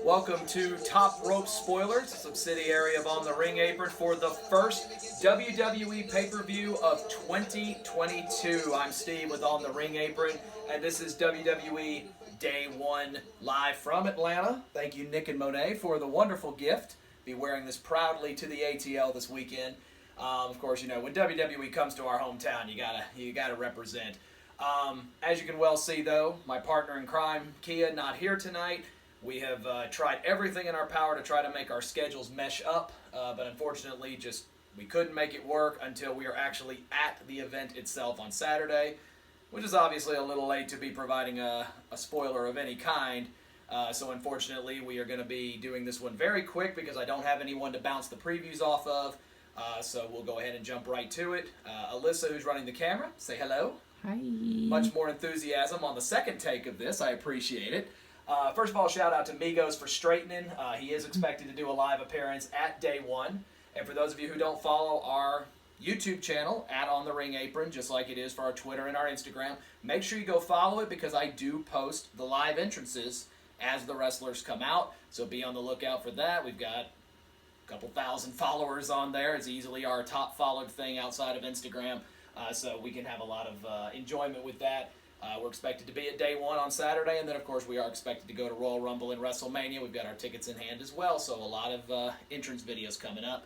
Welcome to Top Rope Spoilers, a subsidiary of On the Ring Apron, for the first WWE pay-per-view of 2022. I'm Steve with On the Ring Apron, and this is WWE Day 1 live from Atlanta. Thank you, Nick and Monet, for the wonderful gift. Be wearing this proudly to the ATL this weekend. Of course, you know, when WWE comes to our hometown, you gotta represent. As you can well see, though, my partner in crime, Kia, not here tonight. We have tried everything in our power to try to make our schedules mesh up, but unfortunately, we couldn't make it work until we are actually at the event itself on Saturday, which is obviously a little late to be providing a spoiler of any kind. So unfortunately, we are going to be doing this one very quick because I don't have anyone to bounce the previews off of. So we'll go ahead and jump right to it. Alyssa, who's running the camera, say hello. Hi. Much more enthusiasm on the second take of this. I appreciate it. First of all, shout out to Migos for Straightenin. He is expected to do a live appearance at Day 1. And for those of you who don't follow our YouTube channel, at On the Ring Apron, just like it is for our Twitter and our Instagram, make sure you go follow it because I do post the live entrances as the wrestlers come out. So be on the lookout for that. We've got a couple thousand followers on there. It's easily our top followed thing outside of Instagram. So we can have a lot of enjoyment with that. We're expected to be at Day 1 on Saturday, and then, of course, we are expected to go to Royal Rumble and WrestleMania. We've got our tickets in hand as well, so a lot of entrance videos coming up.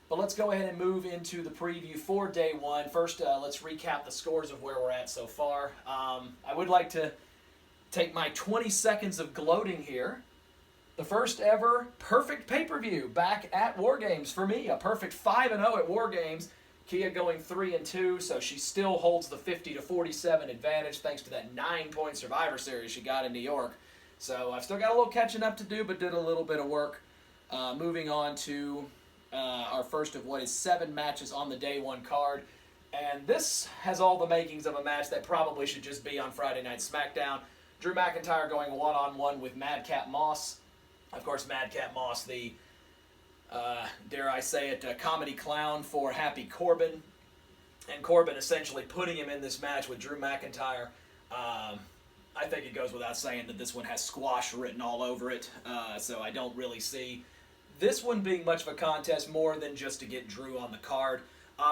But let's go ahead and move into the preview for Day 1. First, let's recap the scores of where we're at so far. I would like to take my 20 seconds of gloating here. The first ever perfect pay-per-view back at War Games for me. A perfect 5-0 at War Games. Kia going 3-2, so she still holds the 50-47 advantage thanks to that 9-point Survivor Series she got in New York. So I've still got a little catching up to do, but did a little bit of work. Moving on to our first of what is 7 matches on the Day 1 card. And this has all the makings of a match that probably should just be on Friday Night Smackdown. Drew McIntyre going one-on-one with Madcap Moss. Of course, Madcap Moss, the dare I say it, a comedy clown for Happy Corbin. And Corbin essentially putting him in this match with Drew McIntyre. I think it goes without saying that this one has squash written all over it. So I don't really see this one being much of a contest more than just to get Drew on the card.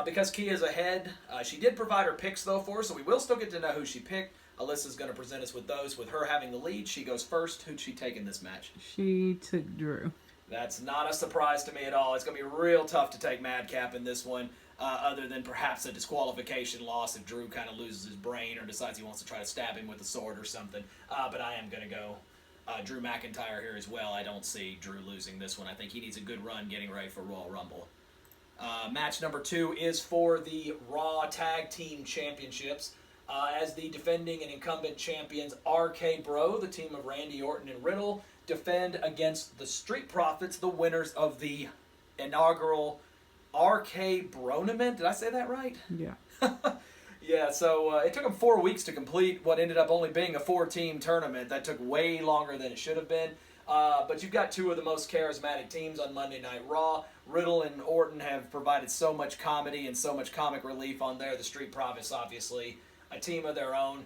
Because Kia's ahead, she did provide her picks though for us, so we will still get to know who she picked. Alyssa's going to present us with those. With her having the lead, she goes first. Who'd she take in this match? She took Drew. That's not a surprise to me at all. It's going to be real tough to take Madcap in this one, other than perhaps a disqualification loss if Drew kind of loses his brain or decides he wants to try to stab him with a sword or something. But I am going to go Drew McIntyre here as well. I don't see Drew losing this one. I think he needs a good run getting ready for Royal Rumble. Match number 2 is for the Raw Tag Team Championships. As the defending and incumbent champions RK Bro, the team of Randy Orton and Riddle, defend against the Street Profits, the winners of the inaugural RK Bronament. Did I say that right? Yeah. Yeah, so it took them 4 weeks to complete what ended up only being a 4-team tournament. That took way longer than it should have been. But you've got 2 of the most charismatic teams on Monday Night Raw. Riddle and Orton have provided so much comedy and so much comic relief on there. The Street Profits, obviously, a team of their own.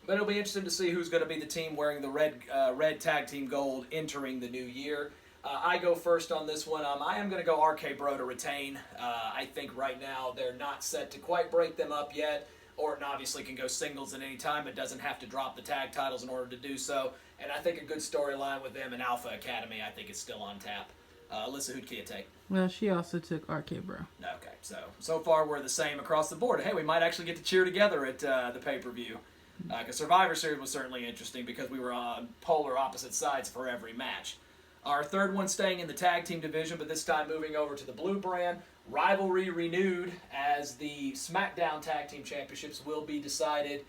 But it'll be interesting to see who's going to be the team wearing the red tag team gold entering the new year. I go first on this one. I am going to go RK Bro to retain. I think right now they're not set to quite break them up yet. Orton obviously can go singles at any time, but doesn't have to drop the tag titles in order to do so. And I think a good storyline with them in Alpha Academy, I think, is still on tap. Alyssa, who'd Kia take? Well, she also took RK Bro. Okay, so far we're the same across the board. Hey, we might actually get to cheer together at the pay-per-view. Because Survivor Series was certainly interesting because we were on polar opposite sides for every match. Our third one staying in the tag team division, but this time moving over to the blue brand. Rivalry renewed as the Smackdown Tag Team Championships will be decided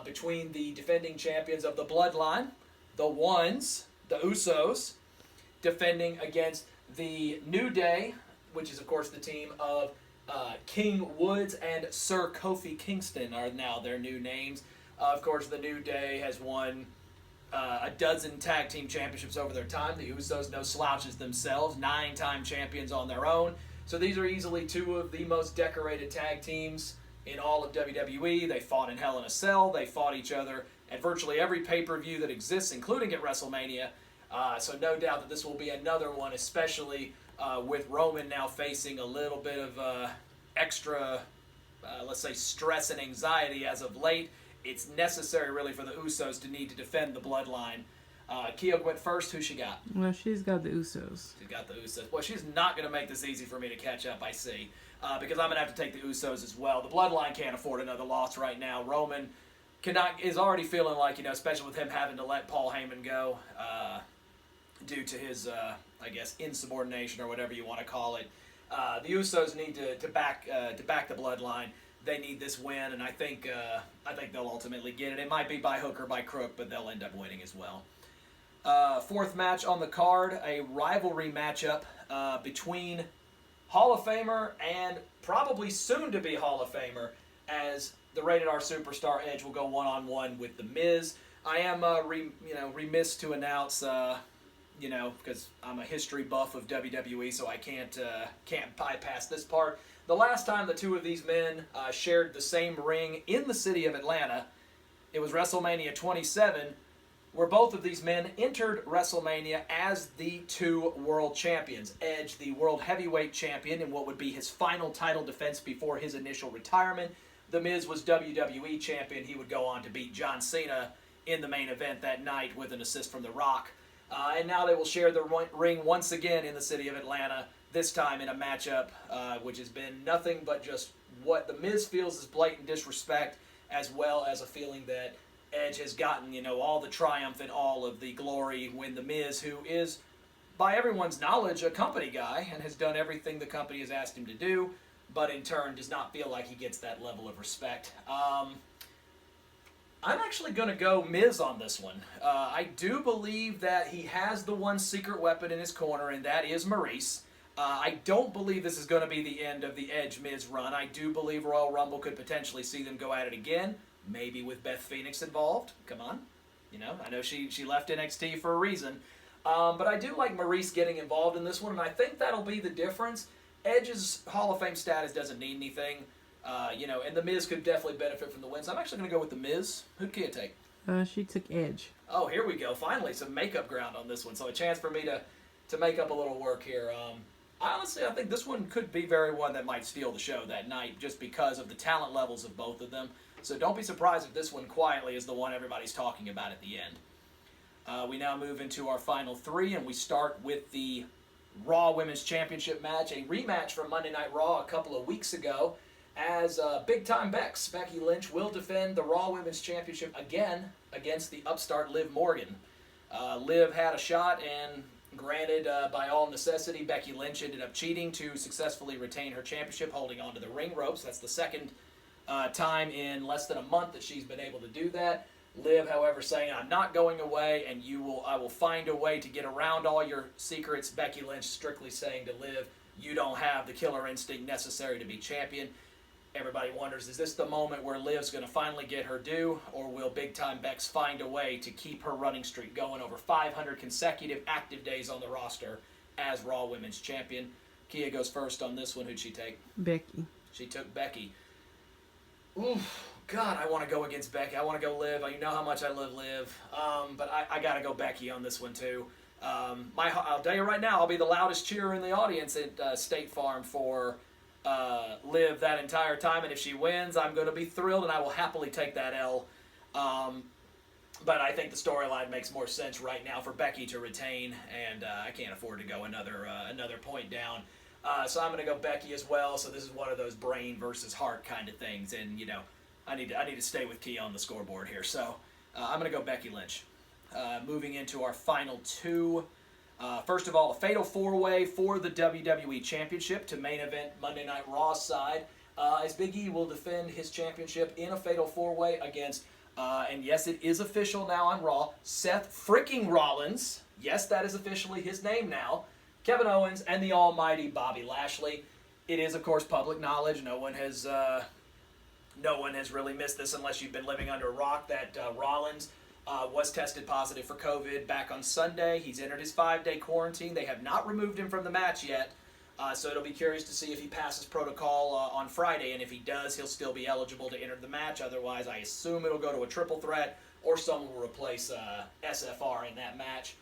between the defending champions of the Bloodline, the Ones, the Usos, defending against the New Day, which is, of course, the team of King Woods and Sir Kofi Kingston are now their new names. Of course, the New Day has won a dozen tag team championships over their time. The Usos, no slouches themselves, 9-time champions on their own. So these are easily 2 of the most decorated tag teams in all of WWE. They fought in Hell in a Cell. They fought each other at virtually every pay-per-view that exists, including at WrestleMania. So no doubt that this will be another one, especially with Roman now facing a little bit of extra, let's say, stress and anxiety as of late. It's necessary, really, for the Usos to need to defend the bloodline. Kia went first. Who she got? Well, she's got the Usos. She's got the Usos. Well, she's not going to make this easy for me to catch up, I see, because I'm going to have to take the Usos as well. The bloodline can't afford another loss right now. Roman is already feeling like, especially with him having to let Paul Heyman go due to his, I guess, insubordination or whatever you want to call it. The Usos need to back the bloodline. They need this win, and I think they'll ultimately get it. It might be by hook or by crook, but they'll end up winning as well. Fourth match on the card, a rivalry matchup between Hall of Famer and probably soon-to-be Hall of Famer, as the Rated R Superstar Edge will go one-on-one with The Miz. I am remiss to announce, because I'm a history buff of WWE, so I can't bypass this part. The last time the two of these men shared the same ring in the city of Atlanta, it was WrestleMania 27, where both of these men entered WrestleMania as the two world champions. Edge, the world heavyweight champion, in what would be his final title defense before his initial retirement. The Miz was WWE champion. He would go on to beat John Cena in the main event that night with an assist from The Rock. And now they will share the ring once again in the city of Atlanta, this time in a matchup which has been nothing but just what The Miz feels is blatant disrespect, as well as a feeling that Edge has gotten, all the triumph and all of the glory, when The Miz, who is, by everyone's knowledge, a company guy and has done everything the company has asked him to do, but in turn does not feel like he gets that level of respect. I'm actually going to go Miz on this one. I do believe that he has the one secret weapon in his corner, and that is Maurice. I don't believe this is going to be the end of the Edge-Miz run. I do believe Royal Rumble could potentially see them go at it again. Maybe with Beth Phoenix involved. Come on. I know she left NXT for a reason. But I do like Maurice getting involved in this one, and I think that'll be the difference. Edge's Hall of Fame status doesn't need anything. And The Miz could definitely benefit from the wins. I'm actually going to go with The Miz. Who'd Kia take? She took Edge. Oh, here we go. Finally, some makeup ground on this one. So a chance for me to make up a little work here. Honestly, I think this one could be very one that might steal the show that night, just because of the talent levels of both of them. So don't be surprised if this one quietly is the one everybody's talking about at the end. We now move into our final three, and we start with the Raw Women's Championship match, a rematch from Monday Night Raw a couple of weeks ago, as Big Time Becky Lynch will defend the Raw Women's Championship again against the upstart Liv Morgan. Liv had a shot, and granted, by all necessity, Becky Lynch ended up cheating to successfully retain her championship, holding onto the ring ropes. That's the second time in less than a month that she's been able to do that. Liv, however, saying, I'm not going away, and I will find a way to get around all your secrets. Becky Lynch strictly saying to Liv, you don't have the killer instinct necessary to be champion. Everybody wonders, is this the moment where Liv's going to finally get her due, or will Big Time Bex find a way to keep her running streak going over 500 consecutive active days on the roster as Raw Women's Champion? Kia goes first on this one. Who'd she take? Becky. She took Becky. Oof, God, I want to go against Becky. I want to go Liv. You know how much I love Liv. But I got to go Becky on this one, too. I'll tell you right now, I'll be the loudest cheerer in the audience at State Farm for Liv that entire time. And if she wins, I'm going to be thrilled, and I will happily take that L. But I think the storyline makes more sense right now for Becky to retain, and I can't afford to go another point down. So I'm going to go Becky as well. So this is one of those brain versus heart kind of things, and I need to stay with Key on the scoreboard here. So I'm going to go Becky Lynch. Moving into our final two. First of all, a fatal four-way for the WWE Championship to main event Monday Night Raw's side, as Big E will defend his championship in a fatal four-way against, and yes, it is official now on Raw, Seth freaking Rollins. Yes, that is officially his name now. Kevin Owens, and the almighty Bobby Lashley. It is, of course, public knowledge. No one has really missed this unless you've been living under a rock, that Rollins was tested positive for COVID back on Sunday. He's entered his 5-day quarantine. They have not removed him from the match yet, so it'll be curious to see if he passes protocol on Friday, and if he does, he'll still be eligible to enter the match. Otherwise, I assume it'll go to a triple threat, or someone will replace SFR in that match.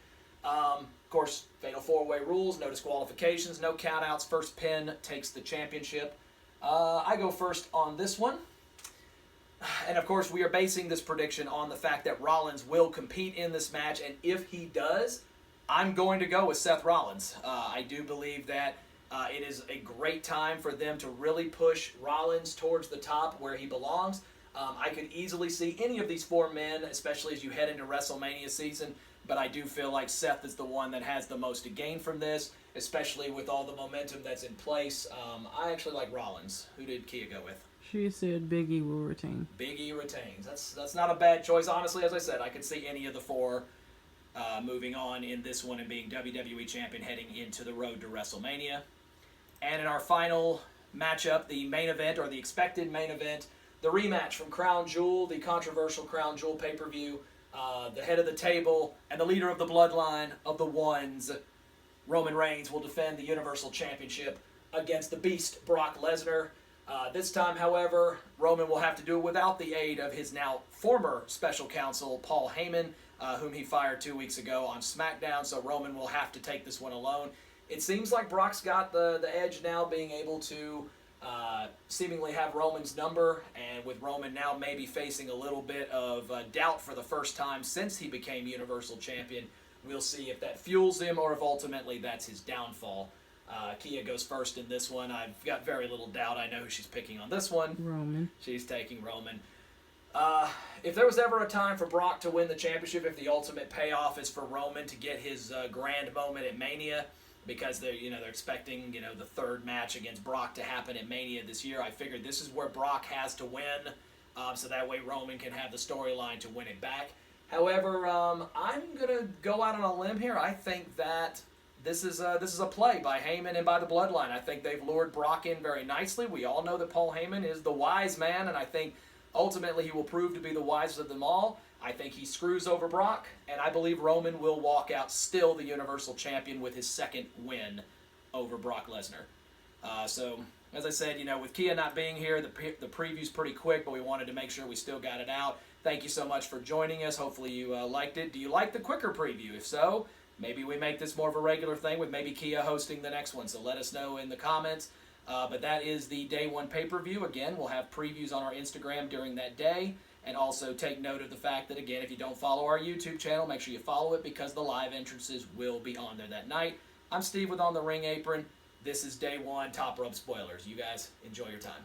Of course, fatal 4-way rules, no disqualifications, no countouts. First pin takes the championship. I go first on this one. And of course, we are basing this prediction on the fact that Rollins will compete in this match. And if he does, I'm going to go with Seth Rollins. I do believe that it is a great time for them to really push Rollins towards the top where he belongs. I could easily see any of these 4 men, especially as you head into WrestleMania season. But I do feel like Seth is the one that has the most to gain from this, especially with all the momentum that's in place. I actually like Rollins. Who did Kia go with? She said Big E will retain. Big E retains. That's not a bad choice. Honestly, as I said, I could see any of the 4 moving on in this one and being WWE Champion heading into the road to WrestleMania. And in our final matchup, the main event, or the expected main event, the rematch from Crown Jewel, the controversial Crown Jewel pay-per-view, the head of the table and the leader of the bloodline of the Ones, Roman Reigns, will defend the Universal Championship against the Beast, Brock Lesnar. This time, however, Roman will have to do it without the aid of his now former special counsel, Paul Heyman, whom he fired 2 weeks ago on Smackdown, so Roman will have to take this one alone. It seems like Brock's got the edge now, being able to seemingly have Roman's number, and with Roman now maybe facing a little bit of doubt for the first time since he became Universal Champion. We'll see if that fuels him or if ultimately that's his downfall. Kia goes first in this one. I've got very little doubt. I know who she's picking on this one. Roman. She's taking Roman. If there was ever a time for Brock to win the championship, if the ultimate payoff is for Roman to get his grand moment at Mania, because they're expecting the 3rd match against Brock to happen at Mania this year, I figured this is where Brock has to win, so that way Roman can have the storyline to win it back. However, I'm gonna go out on a limb here. I think that this is a play by Heyman and by the Bloodline. I think they've lured Brock in very nicely. We all know that Paul Heyman is the wise man, and I think ultimately he will prove to be the wisest of them all. I think he screws over Brock, and I believe Roman will walk out still the Universal Champion with his 2nd win over Brock Lesnar. So, as I said, with Kia not being here, the preview's pretty quick, but we wanted to make sure we still got it out. Thank you so much for joining us. Hopefully you liked it. Do you like the quicker preview? If so, maybe we make this more of a regular thing with maybe Kia hosting the next one, so let us know in the comments. But that is the Day 1 pay-per-view. Again, we'll have previews on our Instagram during that day. And also take note of the fact that, again, if you don't follow our YouTube channel, make sure you follow it because the live entrances will be on there that night. I'm Steve with On the Ring Apron. This is Day 1 Top Rope Spoilers. You guys enjoy your time.